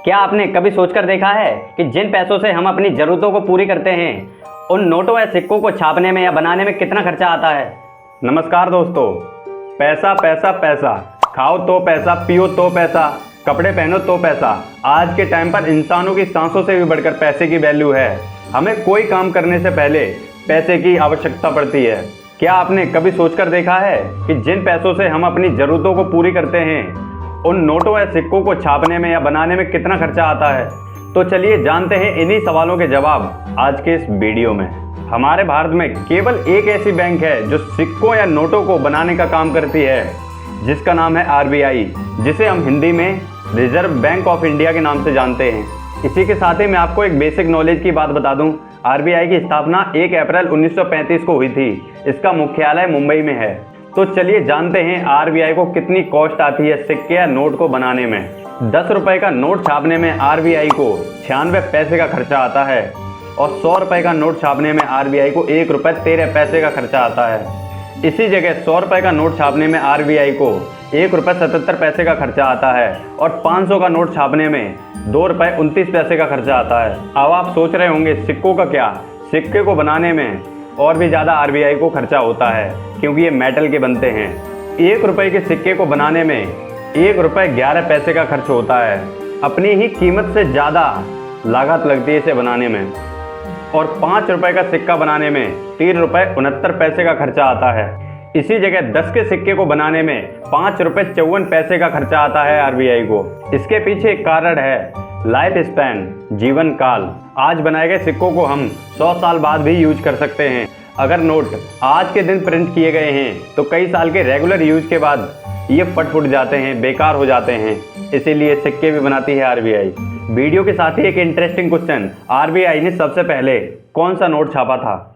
क्या आपने कभी सोचकर देखा है कि जिन पैसों से हम अपनी ज़रूरतों को पूरी करते हैं उन नोटों या सिक्कों को छापने में या बनाने में कितना खर्चा आता है। नमस्कार दोस्तों। पैसा पैसा पैसा, खाओ तो पैसा, पियो तो पैसा, कपड़े पहनो तो पैसा। आज के टाइम पर इंसानों की सांसों से भी बढ़कर पैसे की वैल्यू है। हमें कोई काम करने से पहले पैसे की आवश्यकता पड़ती है। क्या आपने कभी सोचकर देखा है कि जिन पैसों से हम अपनी ज़रूरतों को पूरी करते हैं उन नोटों या सिक्कों को छापने में या बनाने में कितना खर्चा आता है। तो चलिए जानते हैं इन्हीं सवालों के जवाब आज के इस वीडियो में। हमारे भारत में केवल एक ऐसी बैंक है जो सिक्कों या नोटों को बनाने का काम करती है, जिसका नाम है RBI, जिसे हम हिंदी में रिजर्व बैंक ऑफ इंडिया के नाम से जानते हैं। इसी के साथ ही मैं आपको एक बेसिक नॉलेज की बात बता दूं। RBI की स्थापना 1 अप्रैल 1935 को हुई थी। इसका मुख्यालय मुंबई में है। तो चलिए जानते हैं RBI को कितनी कॉस्ट आती है सिक्के या नोट को बनाने में। 10 रुपए का नोट छापने में RBI को 96 पैसे का खर्चा आता है और 100 रुपए का नोट छापने में RBI को 1 रुपये 13 पैसे का खर्चा आता है। इसी जगह 100 रुपए का नोट छापने में RBI को 1 रुपये 77 पैसे का खर्चा आता है और 500 का नोट छापने में 2 रुपये 29 पैसे का खर्चा आता है। अब आप सोच रहे होंगे सिक्कों का क्या। सिक्के को बनाने में और भी ज़्यादा RBI को खर्चा होता है, क्योंकि ये मेटल के बनते हैं। 1 रुपये के सिक्के को बनाने में 1 रुपये 11 पैसे का खर्च होता है। अपनी ही कीमत से ज़्यादा लागत लगती है इसे बनाने में। और 5 रुपये का सिक्का बनाने में 3 रुपये 69 पैसे का खर्चा आता है। इसी जगह 10 के सिक्के को बनाने में 5 रुपये 54 पैसे का खर्चा आता है RBI को। इसके पीछे एक कारण है लाइफ स्पैन, जीवन काल। आज बनाए गए सिक्कों को हम 100 साल बाद भी यूज कर सकते हैं। अगर नोट आज के दिन प्रिंट किए गए हैं तो कई साल के रेगुलर यूज के बाद ये फट जाते हैं, बेकार हो जाते हैं। इसीलिए सिक्के भी बनाती है RBI। वीडियो के साथ ही एक इंटरेस्टिंग क्वेश्चन, RBI ने सबसे पहले कौन सा नोट छापा था?